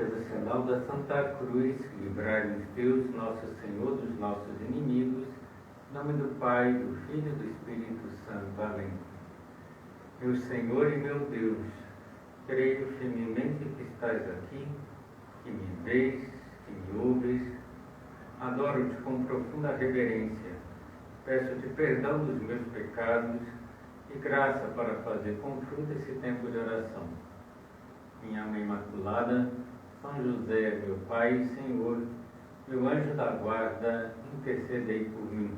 pelo sinal da Santa Cruz, livrai-nos Deus, nosso Senhor, dos nossos inimigos, em nome do Pai, do Filho e do Espírito Santo. Amém. Meu Senhor e meu Deus, creio firmemente que estás aqui, que me vês, que me ouves. Adoro-te com profunda reverência. Peço-te perdão dos meus pecados e graça para fazer com fruto esse tempo de oração. Minha Mãe Imaculada, São José, meu Pai e Senhor, meu anjo da guarda, intercedei por mim.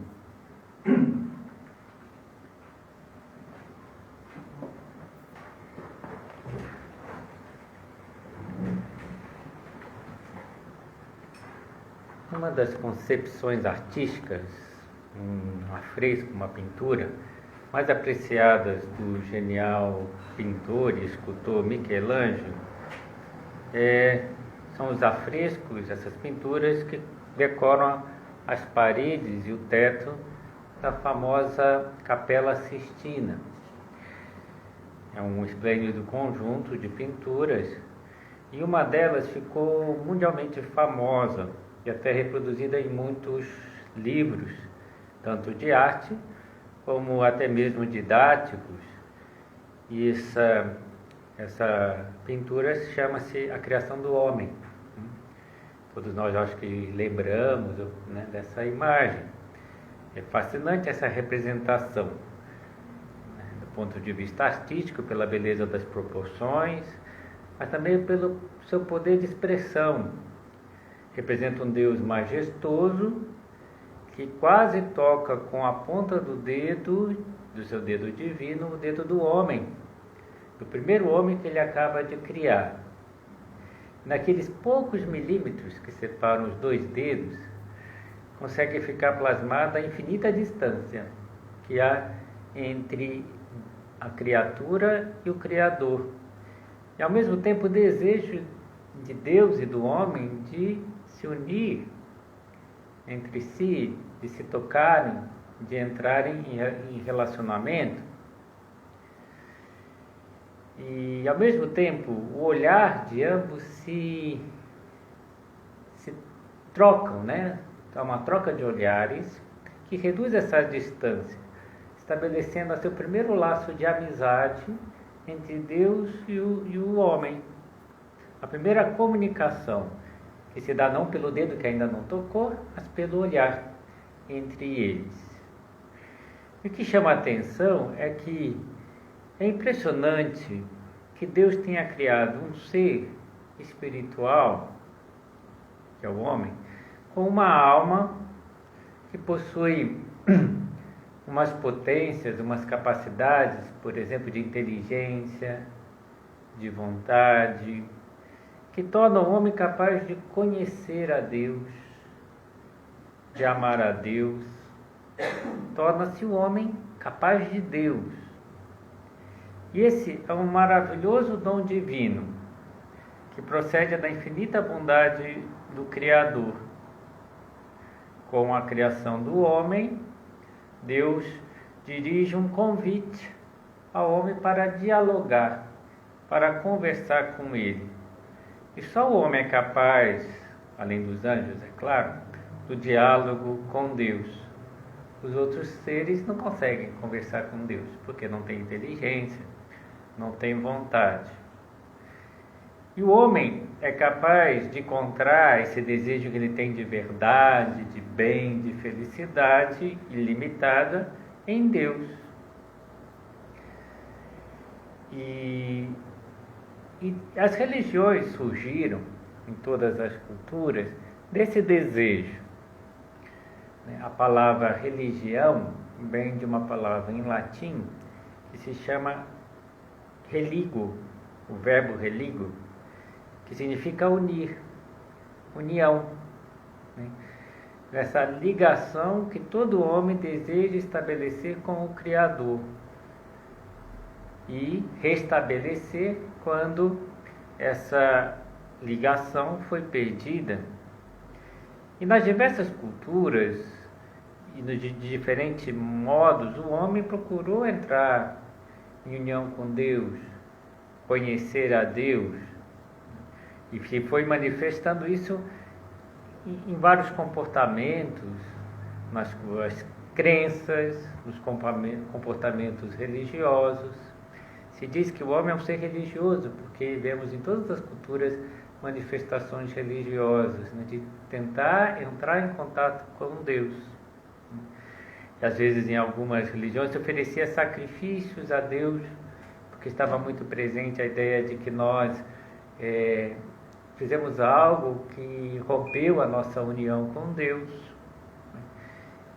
Uma das concepções artísticas, um afresco, uma pintura, mais apreciadas do genial pintor e escultor Michelangelo são os afrescos, essas pinturas que decoram as paredes e o teto da famosa Capela Sistina. É um esplêndido conjunto de pinturas e uma delas ficou mundialmente famosa e até reproduzida em muitos livros, tanto de arte como até mesmo didáticos. E essa pintura chama-se A Criação do Homem. Todos nós acho que lembramos, né, dessa imagem. É fascinante essa representação, né, do ponto de vista artístico, pela beleza das proporções, mas também pelo seu poder de expressão. Representa um Deus majestoso que quase toca com a ponta do seu dedo divino, o dedo do homem, do primeiro homem que ele acaba de criar. Naqueles poucos milímetros que separam os dois dedos, consegue ficar plasmada a infinita distância que há entre a criatura e o Criador. E ao mesmo tempo o desejo de Deus e do homem de se unir entre si, de se tocarem, de entrarem em relacionamento. E ao mesmo tempo o olhar de ambos se trocam, né? É uma troca de olhares que reduz essa distância, estabelecendo assim, o primeiro laço de amizade entre Deus e o homem. A primeira comunicação que se dá não pelo dedo que ainda não tocou, mas pelo olhar entre eles. E o que chama a atenção é que é impressionante que Deus tenha criado um ser espiritual, que é o homem, com uma alma que possui umas potências, umas capacidades, por exemplo, de inteligência, de vontade, que torna o homem capaz de conhecer a Deus, de amar a Deus, torna-se o homem capaz de Deus. E esse é um maravilhoso dom divino, que procede da infinita bondade do Criador. Com a criação do homem, Deus dirige um convite ao homem para dialogar, para conversar com ele. E só o homem é capaz, além dos anjos, é claro, do diálogo com Deus. Os outros seres não conseguem conversar com Deus, porque não tem inteligência, não tem vontade. E o homem é capaz de encontrar esse desejo que ele tem de verdade, de bem, de felicidade ilimitada em Deus. E as religiões surgiram em todas as culturas desse desejo. A palavra religião vem de uma palavra em latim que se chama religo, o verbo religo, que significa unir, união. Essa ligação que todo homem deseja estabelecer com o Criador e restabelecer quando essa ligação foi perdida. E nas diversas culturas e de diferentes modos, o homem procurou entrar em união com Deus, conhecer a Deus. E se foi manifestando isso em vários comportamentos, nas crenças, nos comportamentos religiosos. Se diz que o homem é um ser religioso, porque vemos em todas as culturas manifestações religiosas, né, de tentar entrar em contato com Deus. E, às vezes, em algumas religiões, se oferecia sacrifícios a Deus, porque estava muito presente a ideia de que nós fizemos algo que rompeu a nossa união com Deus.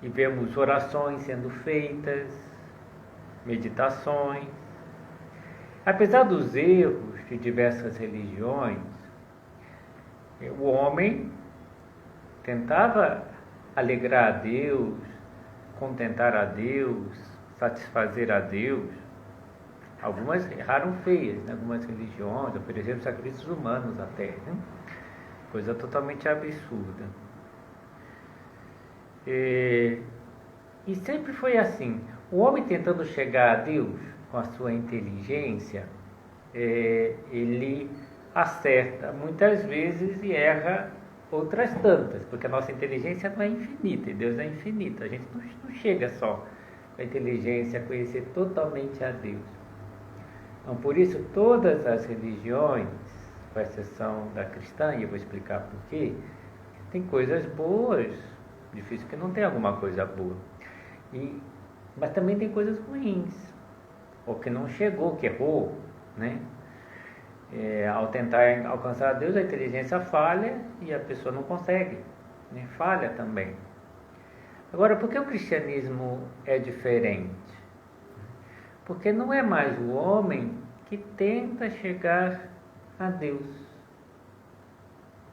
E vemos orações sendo feitas, meditações. Apesar dos erros de diversas religiões, o homem tentava alegrar a Deus, contentar a Deus, satisfazer a Deus. Algumas erraram feias, né? Algumas religiões ofereceram sacrifícios humanos até, né? Coisa totalmente absurda. E sempre foi assim. O homem tentando chegar a Deus com a sua inteligência, ele acerta muitas vezes e erra outras tantas, porque a nossa inteligência não é infinita e Deus é infinito. A gente não chega só com a inteligência a conhecer totalmente a Deus. Então, por isso, todas as religiões, com exceção da cristã, e eu vou explicar por quê, tem coisas boas. Difícil que não tem alguma coisa boa. Mas também tem coisas ruins. Ou que não chegou, que errou, né? Ao tentar alcançar a Deus, a inteligência falha e a pessoa não consegue, né? Falha também. Agora, por que o cristianismo é diferente? Porque não é mais o homem que tenta chegar a Deus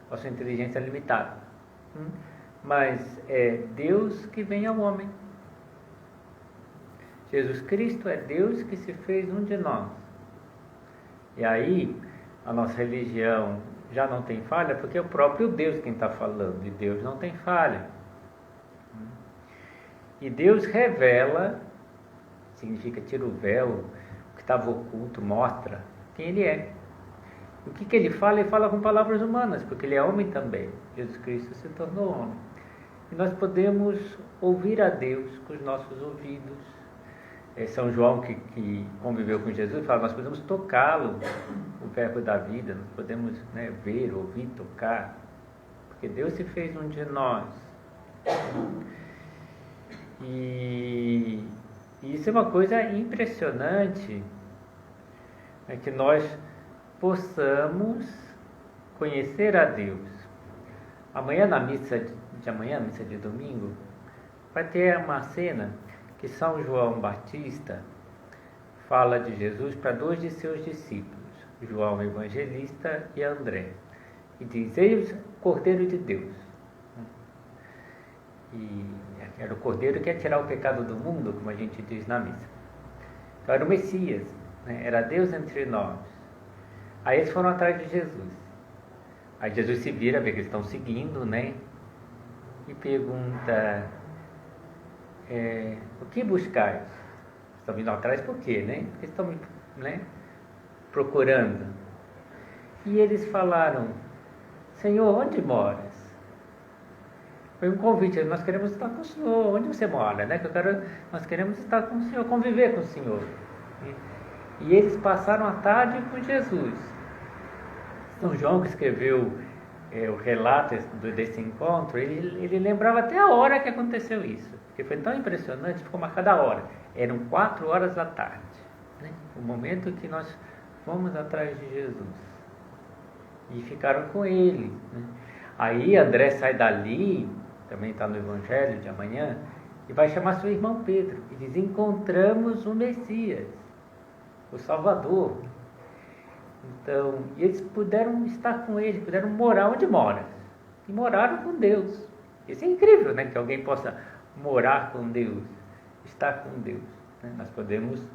com a sua inteligência limitada. Mas é Deus que vem ao homem. Jesus Cristo é Deus que se fez um de nós. E aí, a nossa religião já não tem falha, porque é o próprio Deus quem está falando, e Deus não tem falha. E Deus revela, significa tira o véu, o que estava oculto, mostra quem Ele é. O que Ele fala? Ele fala com palavras humanas, porque Ele é homem também. Jesus Cristo se tornou homem. E nós podemos ouvir a Deus com os nossos ouvidos. São João, que conviveu com Jesus, fala, nós podemos tocá-lo, o verbo da vida, nós podemos, né, ver, ouvir, tocar, porque Deus se fez um de nós. E isso é uma coisa impressionante, é que nós possamos conhecer a Deus. Amanhã, na missa de amanhã, missa de domingo, vai ter uma cena que São João Batista fala de Jesus para 2 de seus discípulos, João Evangelista e André, e diz, eis o Cordeiro de Deus. E era o Cordeiro que ia tirar o pecado do mundo, como a gente diz na missa. Então era o Messias, né? Era Deus entre nós. Aí eles foram atrás de Jesus. Aí Jesus se vira, vê que eles estão seguindo, né? E pergunta, o que buscais? Estão vindo atrás por quê, né? Porque estão me, né, procurando. E eles falaram, Senhor, onde moras? Foi um convite, nós queremos estar com o Senhor, onde você mora, né? Nós queremos estar com o Senhor, conviver com o Senhor. E eles passaram a tarde com Jesus. São João, que escreveu o relato desse encontro, ele lembrava até a hora que aconteceu isso, porque foi tão impressionante, ficou marcada a hora. Eram 4 horas da tarde, né? O momento que nós fomos atrás de Jesus. E ficaram com ele, né? Aí André sai dali, também está no Evangelho de amanhã, e vai chamar seu irmão Pedro, e diz, encontramos o Messias, o Salvador. Então, e eles puderam estar com ele, puderam morar onde mora. E moraram com Deus. Isso é incrível, né? Que alguém possa morar com Deus, estar com Deus, né? Nós podemos,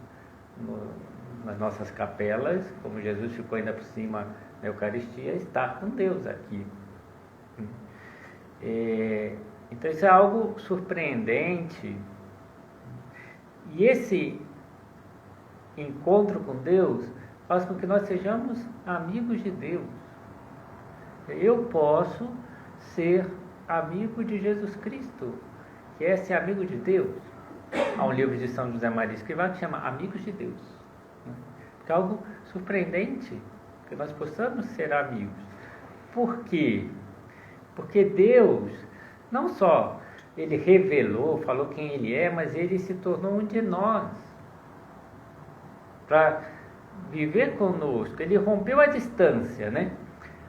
nas nossas capelas, como Jesus ficou ainda por cima na Eucaristia, estar com Deus aqui. Então, isso é algo surpreendente. E esse encontro com Deus faz com que nós sejamos amigos de Deus. Eu posso ser amigo de Jesus Cristo, que é ser amigo de Deus. Há um livro de São José Maria Escrivá que chama Amigos de Deus. Que é algo surpreendente, que nós possamos ser amigos. Por quê? Porque Deus, não só Ele revelou, falou quem Ele é, mas Ele se tornou um de nós, para viver conosco. Ele rompeu a distância, né?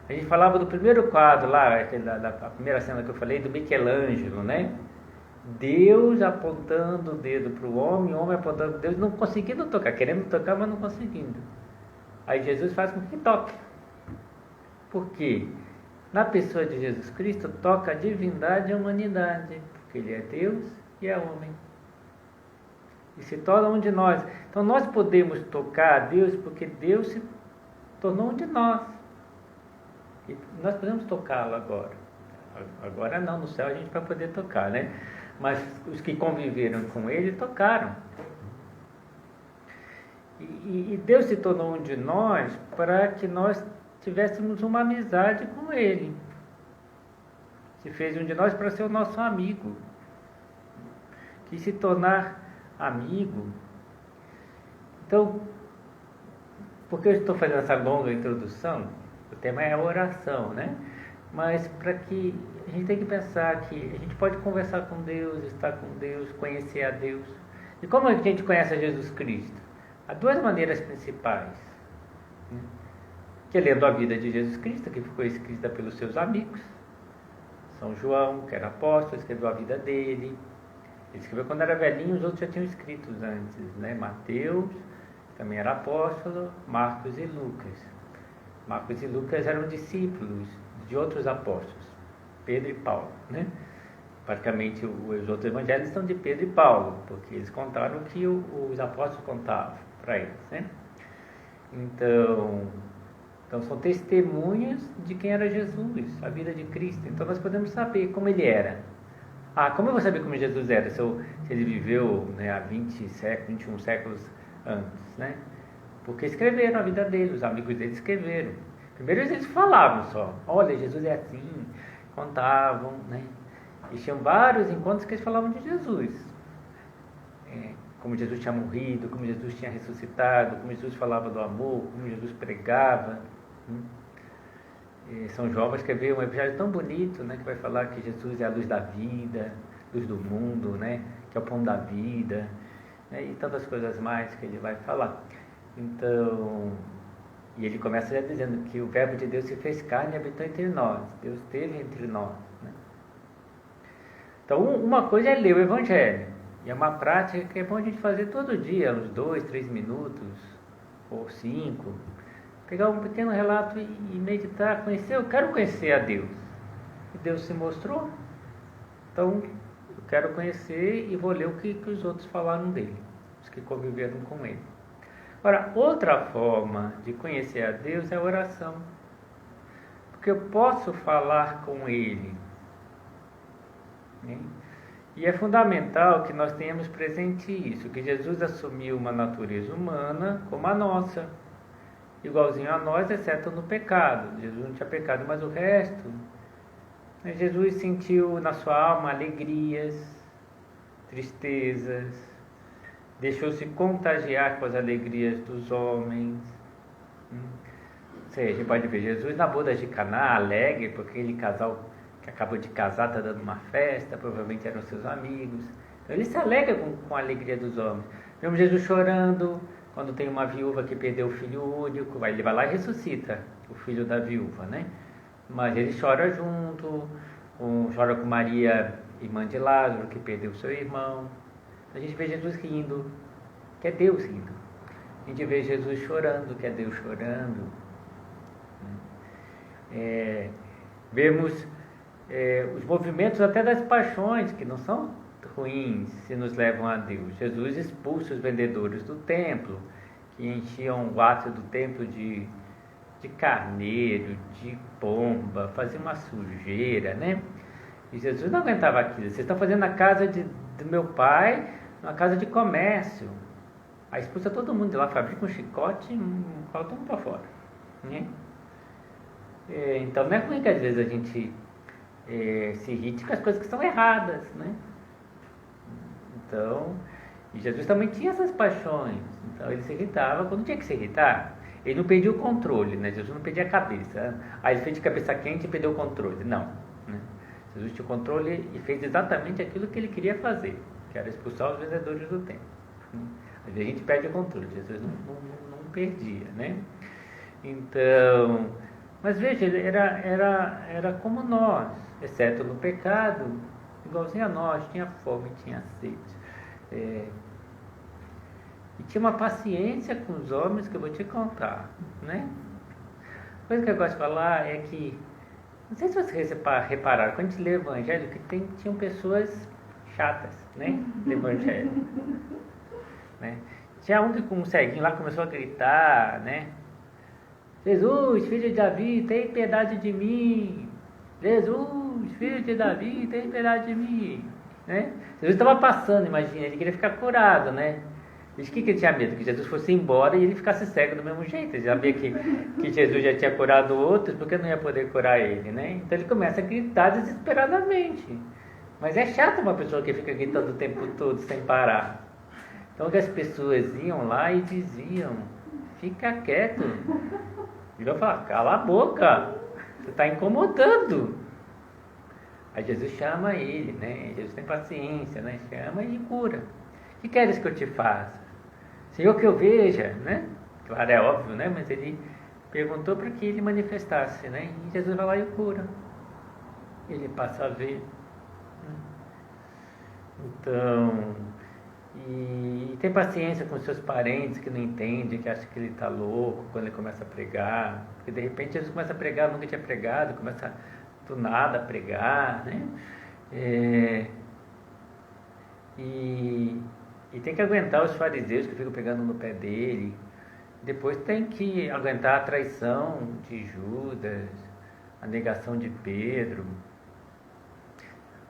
A gente falava do primeiro quadro lá, da primeira cena que eu falei, do Michelangelo, né? Deus apontando o dedo para o homem apontando o Deus, não conseguindo tocar, querendo tocar, mas não conseguindo. Aí Jesus faz com que toque. Por quê? Na pessoa de Jesus Cristo toca a divindade e a humanidade, porque Ele é Deus e é homem. E se torna um de nós. Então nós podemos tocar a Deus porque Deus se tornou um de nós. E nós podemos tocá-lo agora. Agora não, no céu a gente vai poder tocar, né? Mas os que conviveram com Ele tocaram. E Deus se tornou um de nós para que nós tivéssemos uma amizade com Ele. Se fez um de nós para ser o nosso amigo. Que se tornar amigo. Então, por que eu estou fazendo essa longa introdução? O tema é a oração, né? Mas para que a gente tem que pensar que a gente pode conversar com Deus, estar com Deus, conhecer a Deus. E como a gente conhece a Jesus Cristo? Há duas maneiras principais, né? Que é lendo a vida de Jesus Cristo, que ficou escrita pelos seus amigos. São João, que era apóstolo, escreveu a vida dele. Ele escreveu quando era velhinho, os outros já tinham escrito antes, né? Mateus, também era apóstolo, Marcos e Lucas. Marcos e Lucas eram discípulos de outros apóstolos, Pedro e Paulo, né? Praticamente os outros evangelhos são de Pedro e Paulo, porque eles contaram o que os apóstolos contavam para eles, né? Então são testemunhas de quem era Jesus, a vida de Cristo. Então nós podemos saber como Ele era. Como eu vou saber como Jesus era, se ele viveu, né, há 20 séculos, 21 séculos antes, né? Porque escreveram a vida dele, os amigos dele escreveram. Primeiro eles falavam só, olha, Jesus é assim, contavam, né? E tinham vários encontros que eles falavam de Jesus. Como Jesus tinha morrido, como Jesus tinha ressuscitado, como Jesus falava do amor, como Jesus pregava. São João vai escrever um evangelho tão bonito, né, que vai falar que Jesus é a luz da vida, luz do mundo, né, que é o pão da vida, né, e tantas coisas mais que ele vai falar. Então, e ele começa já dizendo que o verbo de Deus se fez carne e habitou entre nós. Deus esteve entre nós, né? Então, uma coisa é ler o evangelho, e é uma prática que é bom a gente fazer todo dia, uns 2, 3 minutos, ou 5, pegar um pequeno relato e meditar, conhecer. Eu quero conhecer a Deus. E Deus se mostrou. Então, eu quero conhecer e vou ler o que os outros falaram dele, os que conviveram com ele. Agora, outra forma de conhecer a Deus é a oração. Porque eu posso falar com Ele, né? E é fundamental que nós tenhamos presente isso, que Jesus assumiu uma natureza humana como a nossa, igualzinho a nós, exceto no pecado. Jesus não tinha pecado, mas o resto, né? Jesus sentiu na sua alma alegrias, tristezas, deixou-se contagiar com as alegrias dos homens. Ou seja, a gente pode ver Jesus na boda de Caná, alegre, porque aquele casal que acabou de casar está dando uma festa, provavelmente eram seus amigos. Então ele se alegra com a alegria dos homens. Vemos Jesus chorando quando tem uma viúva que perdeu o filho único, ele vai lá e ressuscita o filho da viúva, né? Mas ele chora junto, chora com Maria, irmã de Lázaro, que perdeu seu irmão. A gente vê Jesus rindo, que é Deus rindo. A gente vê Jesus chorando, que é Deus chorando. Vemos os movimentos até das paixões, que não são ruins, se nos levam a Deus. Jesus expulsa os vendedores do templo, que enchiam o átrio do templo de carneiro, de pomba, faziam uma sujeira, né? E Jesus não aguentava aquilo. Vocês estão fazendo a casa do meu pai, uma casa de comércio. Aí expulsa todo mundo de lá, fabrica um chicote e coloca todo mundo para fora, né? Então não é ruim que às vezes a gente se irrite com as coisas que são erradas, né? Então, e Jesus também tinha essas paixões, então ele se irritava quando tinha que se irritar. Ele não perdia o controle, né? Jesus não perdia a cabeça. Aí ele fez de cabeça quente e perdeu o controle. Não, né? Jesus tinha o controle e fez exatamente aquilo que ele queria fazer, que era expulsar os vendedores do templo. Às vezes a gente perde o controle, Jesus não perdia, né? Então, mas veja, ele era como nós, exceto no pecado, igualzinho a nós, tinha fome, tinha sede. E tinha uma paciência com os homens que eu vou te contar, né? Coisa que eu gosto de falar é que, não sei se vocês repararam, quando a gente lê o Evangelho, que tinham pessoas chatas, né? No Evangelho. Né? Tinha um que com um ceguinho lá começou a gritar, né? Jesus, filho de Davi, tem piedade de mim. Jesus, filho de Davi, tem piedade de mim. Né? Jesus estava passando, imagina, ele queria ficar curado, né? E o que ele tinha medo? Que Jesus fosse embora e ele ficasse cego do mesmo jeito. Ele sabia que Jesus já tinha curado outros, porque não ia poder curar ele, né? Então ele começa a gritar desesperadamente. Mas é chato uma pessoa que fica gritando o tempo todo sem parar. Então que as pessoas iam lá e diziam: fica quieto. E eu falava: cala a boca, você está incomodando. Aí Jesus chama ele, né? Jesus tem paciência, né? Chama e cura. O que queres que eu te faça? Senhor, que eu veja, né? Claro, é óbvio, né? Mas ele perguntou para que ele manifestasse, né? E Jesus vai lá e cura. Ele passa a ver. Então, e tem paciência com seus parentes que não entendem, que acham que ele está louco quando ele começa a pregar. Porque de repente Jesus começa a pregar, nunca tinha pregado, começa do nada a pregar, né? E tem que aguentar os fariseus que ficam pegando no pé dele. Depois tem que aguentar a traição de Judas, a negação de Pedro.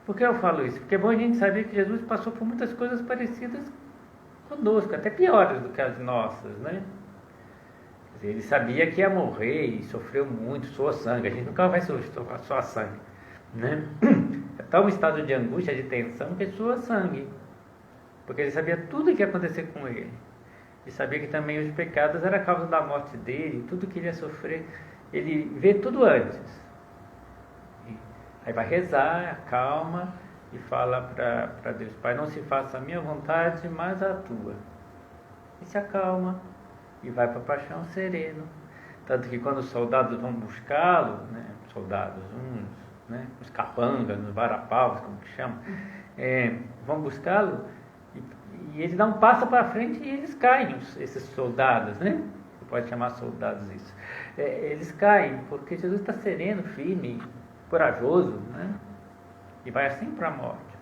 Por que eu falo isso? Porque é bom a gente saber que Jesus passou por muitas coisas parecidas conosco, até piores do que as nossas, né? Quer dizer, ele sabia que ia morrer e sofreu muito, suou sangue. A gente nunca vai suar sangue, né? Está um estado de angústia, de tensão, que sua sangue. Porque ele sabia tudo o que ia acontecer com ele. E sabia que também os pecados eram a causa da morte dele, tudo que ele ia sofrer. Ele vê tudo antes. Aí vai rezar, acalma e fala para Deus: Pai, não se faça a minha vontade, mas a tua. E se acalma e vai para a paixão sereno. Tanto que quando os soldados vão buscá-lo, né, soldados, né, os capangas, os varapaus, como que chama, vão buscá-lo, e eles dão um passo para frente e eles caem, esses soldados, né? Você pode chamar soldados isso. Eles caem porque Jesus está sereno, firme, corajoso, né? E vai assim para a morte.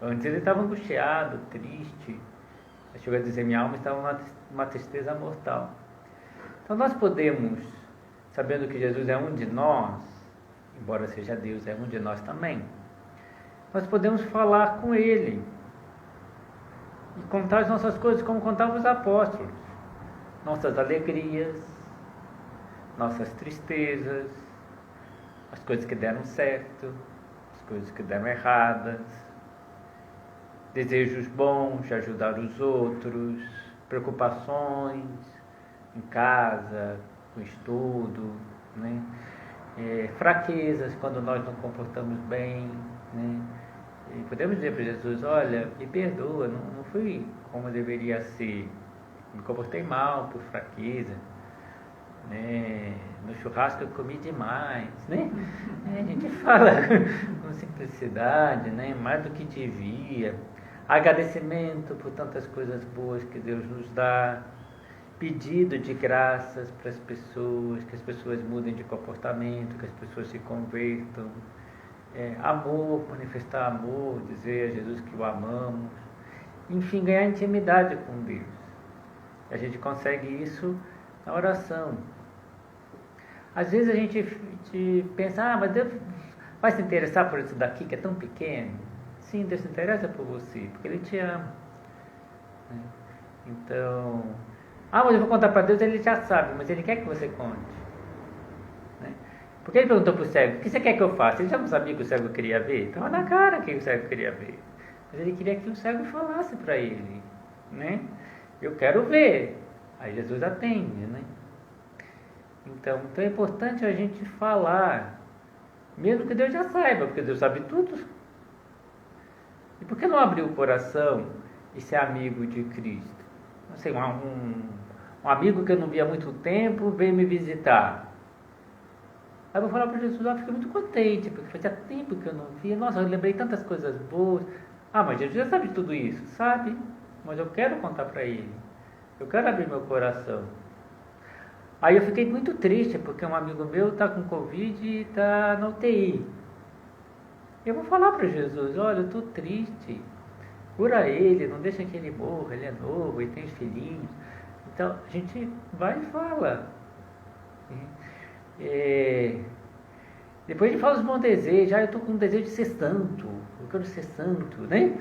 Antes ele estava angustiado, triste. Chegou a dizer: minha alma estava uma tristeza mortal. Então nós podemos, sabendo que Jesus é um de nós, embora seja Deus, é um de nós também, nós podemos falar com Ele e contar as nossas coisas como contavam os apóstolos, nossas alegrias, nossas tristezas, as coisas que deram certo, as coisas que deram erradas, desejos bons de ajudar os outros, preocupações em casa, com estudo, né? Fraquezas quando nós não comportamos bem, né? E podemos dizer para Jesus: olha, me perdoa, não fui como eu deveria ser, me comportei mal por fraqueza, né? No churrasco eu comi demais, né? A gente fala com simplicidade, né? Mais do que devia. Agradecimento por tantas coisas boas que Deus nos dá, pedido de graças para as pessoas, que as pessoas mudem de comportamento, que as pessoas se convertam, amor, manifestar amor, dizer a Jesus que o amamos, enfim, ganhar intimidade com Deus. A gente consegue isso na oração. Às vezes a gente pensa: mas Deus vai se interessar por isso daqui que é tão pequeno? Sim, Deus se interessa por você, porque Ele te ama. Então, mas eu vou contar para Deus, Ele já sabe, mas Ele quer que você conte. Porque ele perguntou para o cego, o que você quer que eu faça? Ele já não sabia que o cego queria ver, estava na cara que o cego queria ver. Mas ele queria que o cego falasse para ele, né? Eu quero ver. Aí Jesus atende, né? Então é importante a gente falar, mesmo que Deus já saiba, porque Deus sabe tudo. E por que não abrir o coração e ser amigo de Cristo? Não sei, um amigo que eu não via há muito tempo veio me visitar. Aí eu vou falar para Jesus, eu fiquei muito contente, porque fazia tempo que eu não via. Nossa, eu lembrei tantas coisas boas. Ah, mas Jesus já sabe de tudo isso. Sabe, mas eu quero contar para ele. Eu quero abrir meu coração. Aí eu fiquei muito triste, porque um amigo meu está com Covid e está na UTI. Eu vou falar para Jesus, olha, eu estou triste. Cura ele, não deixa que ele morra, ele é novo, ele tem filhinhos. Então, a gente vai e fala. Depois a gente fala os bons desejos. Eu estou com um desejo de ser santo, eu quero ser santo, né?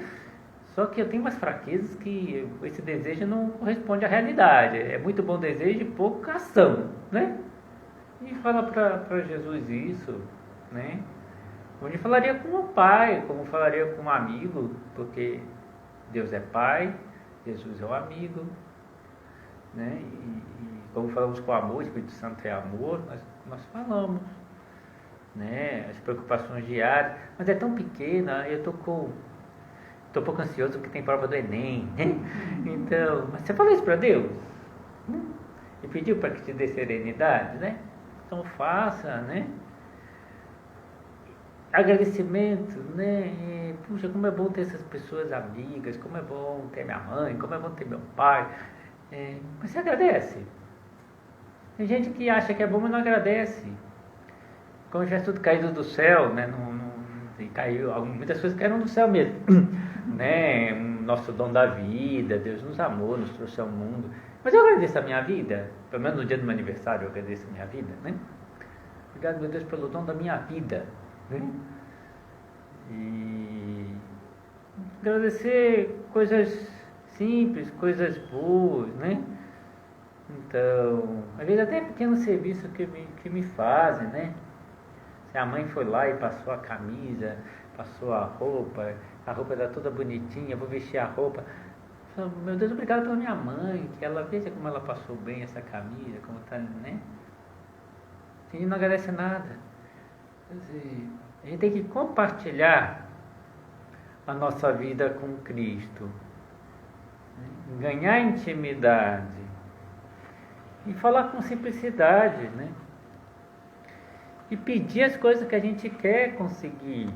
Só que eu tenho umas fraquezas que esse desejo não corresponde à realidade. É muito bom desejo e pouca ação, né? E fala para Jesus isso, né? Onde falaria com um pai, como falaria com um amigo, porque Deus é pai, Jesus é um amigo, né? E como falamos com amor, o Espírito Santo é amor, nós falamos, né? As preocupações diárias, mas é tão pequena, eu estou um pouco ansioso porque tem prova do Enem, né? Então, mas você falou isso para Deus? E pediu para que te dê serenidade, né? Então faça, né? Agradecimento, né? Puxa, como é bom ter essas pessoas amigas, como é bom ter minha mãe, como é bom ter meu pai. Mas você agradece. Tem gente que acha que é bom, mas não agradece. Como já tudo caído do céu, né? Muitas coisas caíram do céu mesmo, né? Nosso dom da vida, Deus nos amou, nos trouxe ao mundo. Mas eu agradeço a minha vida, pelo menos no dia do meu aniversário eu agradeço a minha vida, né? Obrigado, meu Deus, pelo dom da minha vida, né? E agradecer coisas simples, coisas boas, né? Então, às vezes até pequenos serviços que me fazem, né? Se a mãe foi lá e passou a camisa, passou a roupa está toda bonitinha, eu vou vestir a roupa. Meu Deus, obrigado pela minha mãe, que ela veja como ela passou bem essa camisa, como está, né? A gente não agradece nada. A gente tem que compartilhar a nossa vida com Cristo, né? Ganhar intimidade e falar com simplicidade, né? E pedir as coisas que a gente quer conseguir.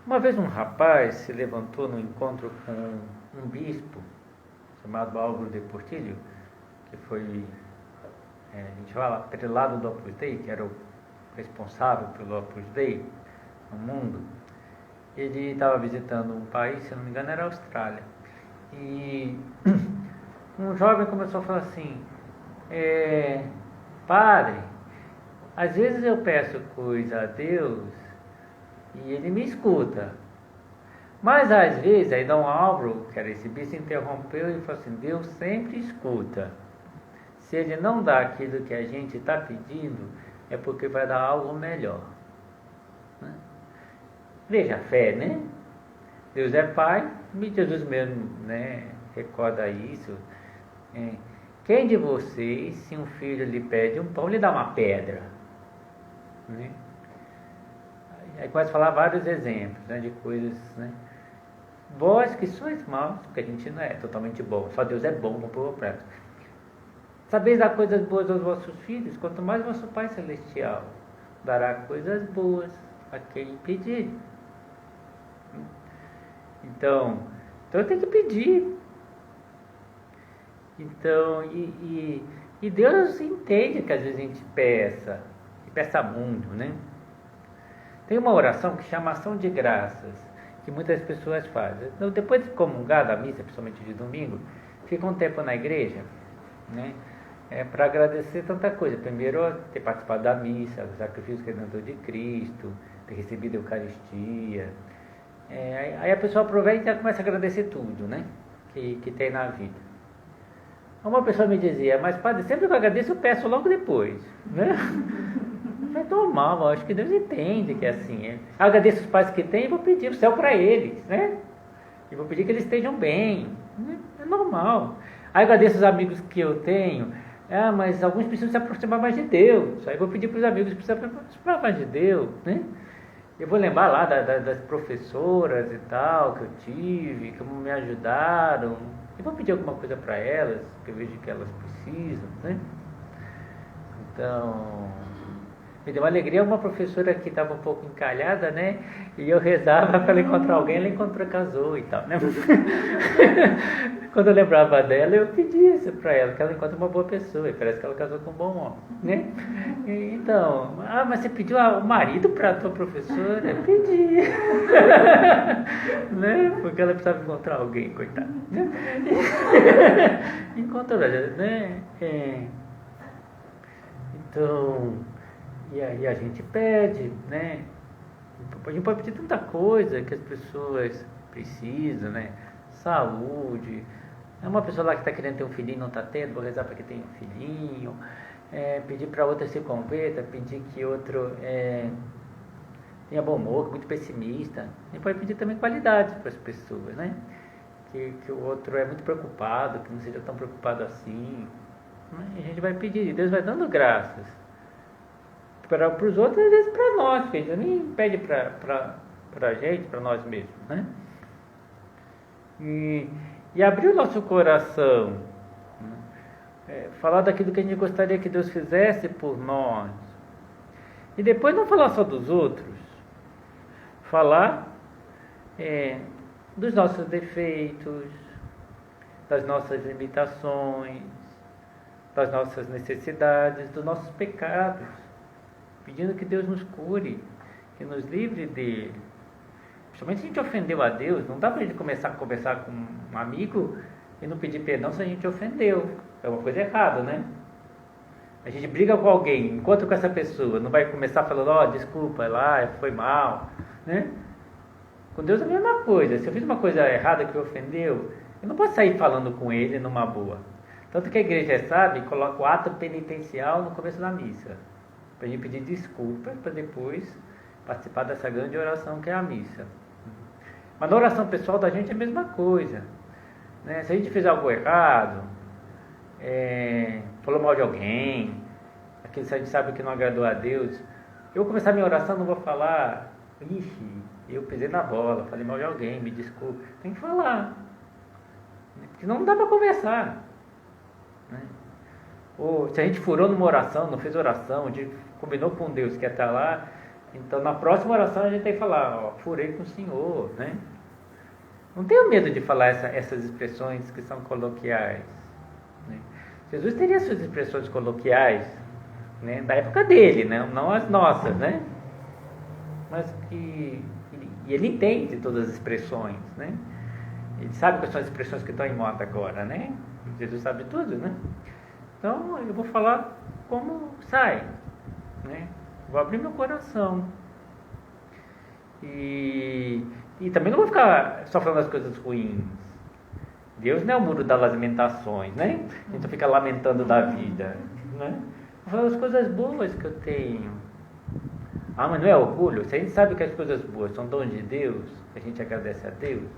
Uma vez um rapaz se levantou no encontro com um bispo chamado Álvaro de Portillo, que foi, a gente fala, prelado do Opus Dei, que era o responsável pelo Opus Dei no mundo. Ele estava visitando um país, se não me engano era a Austrália, e um jovem começou a falar assim: padre, às vezes eu peço coisa a Deus e ele me escuta, mas às vezes, aí Dom Álvaro, que era esse bispo, interrompeu e falou assim: Deus sempre escuta. Se ele não dá aquilo que a gente está pedindo, é porque vai dar algo melhor, né? Veja a fé, né? Deus é Pai, e Jesus mesmo, né, recorda isso. Quem de vocês, se um filho lhe pede um pão, lhe dá uma pedra? Né? Aí começa a falar vários exemplos, né, de coisas, né? Vós que sois maus, porque a gente não é totalmente bom, só Deus é bom com o povo prático. Sabeis dar coisas boas aos vossos filhos, quanto mais vosso Pai Celestial dará coisas boas a quem pedir. Então eu tenho que pedir. Então, e Deus entende que às vezes a gente peça, e peça muito, né? Tem uma oração que chama ação de graças, que muitas pessoas fazem. Então, depois de comungar da missa, principalmente de domingo, fica um tempo na igreja, né? Para agradecer tanta coisa. Primeiro, ter participado da missa, o sacrifício redentor de Cristo, ter recebido a Eucaristia. Aí a pessoa aproveita e começa a agradecer tudo, né? Que tem na vida. Uma pessoa me dizia, mas padre, sempre que eu agradeço eu peço logo depois, né? É normal, acho que Deus entende que é assim. Eu agradeço os pais que têm e vou pedir o céu para eles, né? E vou pedir que eles estejam bem, né? É normal. Aí agradeço os amigos que eu tenho. Ah, mas alguns precisam se aproximar mais de Deus. Aí vou pedir para os amigos que precisam se aproximar mais de Deus, né? Eu vou lembrar lá das professoras e tal que eu tive, que me ajudaram. E vou pedir alguma coisa para elas, que eu vejo que elas precisam, né? Então, me deu uma alegria uma professora que estava um pouco encalhada, né? E eu rezava para ela encontrar alguém, ela encontrou, casou e tal, né? Quando eu lembrava dela, eu pedia isso para ela, que ela encontre uma boa pessoa, e parece que ela casou com um bom homem, né? Então, mas você pediu o marido para a tua professora? Eu pedi. Né? Porque ela precisava encontrar alguém, coitada. Encontrou, né? Então, e aí a gente pede, né? A gente pode pedir tanta coisa que as pessoas precisam, né? Saúde. É uma pessoa lá que está querendo ter um filhinho e não está tendo, vou rezar para que tenha um filhinho. Pedir para outra se converta, pedir que outro tenha bom humor, muito pessimista. A gente pode pedir também qualidades para as pessoas, né? Que o outro é muito preocupado, que não seja tão preocupado assim. E a gente vai pedir, Deus vai dando graças. Para os outros, às vezes para nós, que a gente nem pede para a gente, para nós mesmos, né? E abrir o nosso coração, né? Falar daquilo que a gente gostaria que Deus fizesse por nós. E depois não falar só dos outros, falar dos nossos defeitos, das nossas limitações, das nossas necessidades, dos nossos pecados, pedindo que Deus nos cure, que nos livre dele. Principalmente se a gente ofendeu a Deus, não dá para a gente começar a conversar com um amigo e não pedir perdão se a gente ofendeu. É uma coisa errada, né? A gente briga com alguém, encontra com essa pessoa, não vai começar falando, desculpa, lá, foi mal, né? Com Deus é a mesma coisa. Se eu fiz uma coisa errada que ofendeu, eu não posso sair falando com ele numa boa. Tanto que a igreja sabe, coloca o ato penitencial no começo da missa, para a gente pedir desculpas, para depois participar dessa grande oração que é a missa. Mas na oração pessoal da gente é a mesma coisa, né? Se a gente fez algo errado, falou mal de alguém, aquilo que a gente sabe que não agradou a Deus, eu vou começar minha oração, não vou falar, eu pisei na bola, falei mal de alguém, me desculpe. Tem que falar, porque senão não dá para conversar, né? Ou se a gente furou numa oração, não fez oração, a gente combinou com Deus que ia estar lá, então na próxima oração a gente tem que falar, furei com o Senhor, né? Não tenho medo de falar essas expressões que são coloquiais, né? Jesus teria suas expressões coloquiais, né, da época dele, né? Não as nossas, né? Mas que ele entende todas as expressões, né? Ele sabe quais são as expressões que estão em moda agora, né? Jesus sabe tudo, né? Então eu vou falar como sai, né? Vou abrir meu coração. E também não vou ficar só falando as coisas ruins. Deus não é o muro das lamentações, né? A gente fica lamentando da vida, né? Vou falar as coisas boas que eu tenho. Mas não é orgulho? Se a gente sabe que as coisas boas são dons de Deus, a gente agradece a Deus.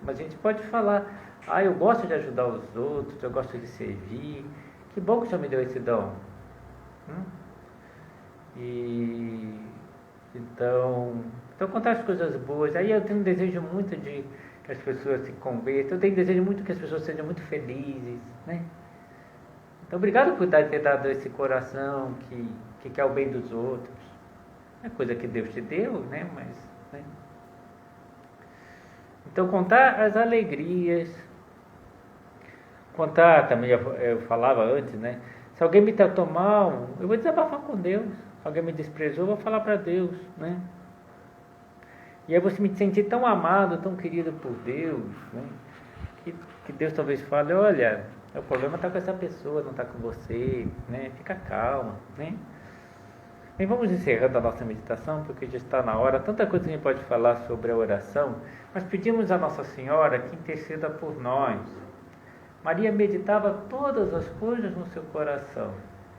Mas a gente pode falar, eu gosto de ajudar os outros, eu gosto de servir. Que bom que o Senhor me deu esse dom. Então contar as coisas boas. Aí eu tenho um desejo muito de que as pessoas se convertam. Eu tenho um desejo muito que as pessoas sejam muito felizes, né? Então obrigado por ter dado esse coração que quer o bem dos outros. É coisa que Deus te deu, né? Né? Então contar as alegrias. Contar também, eu falava antes, né? Se alguém me tratou mal, eu vou desabafar com Deus. Se alguém me desprezou, eu vou falar para Deus, né? E aí você me sentir tão amado, tão querido por Deus, né? Que Deus talvez fale, olha, o problema está com essa pessoa, não está com você, né? Fica calma, né? Bem, vamos encerrando a nossa meditação, porque já está na hora. Tanta coisa que a gente pode falar sobre a oração, mas pedimos a Nossa Senhora que interceda por nós. Maria meditava todas as coisas no seu coração.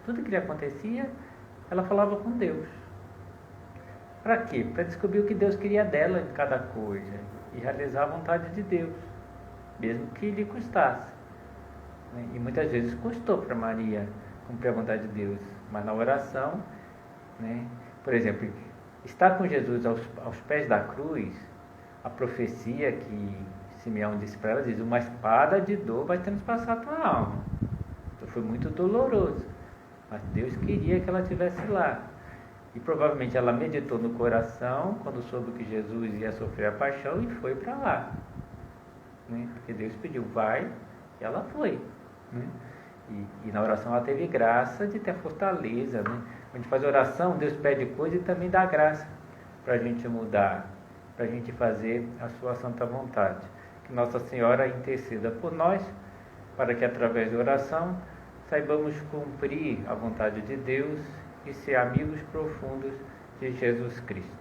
Tudo que lhe acontecia, ela falava com Deus. Para quê? Para descobrir o que Deus queria dela em cada coisa e realizar a vontade de Deus, mesmo que lhe custasse. E muitas vezes custou para Maria cumprir a vontade de Deus, mas na oração, por exemplo, estar com Jesus aos pés da cruz, a profecia que Simeão disse para ela, diz: uma espada de dor vai transpassar a tua alma. Então foi muito doloroso, mas Deus queria que ela estivesse lá. E provavelmente ela meditou no coração quando soube que Jesus ia sofrer a paixão e foi para lá. Porque Deus pediu, vai, e ela foi. E na oração ela teve graça de ter fortaleza. Quando a gente faz oração, Deus pede coisa e também dá graça para a gente mudar, para a gente fazer a sua santa vontade. Que Nossa Senhora interceda por nós, para que através da oração saibamos cumprir a vontade de Deus e ser amigos profundos de Jesus Cristo.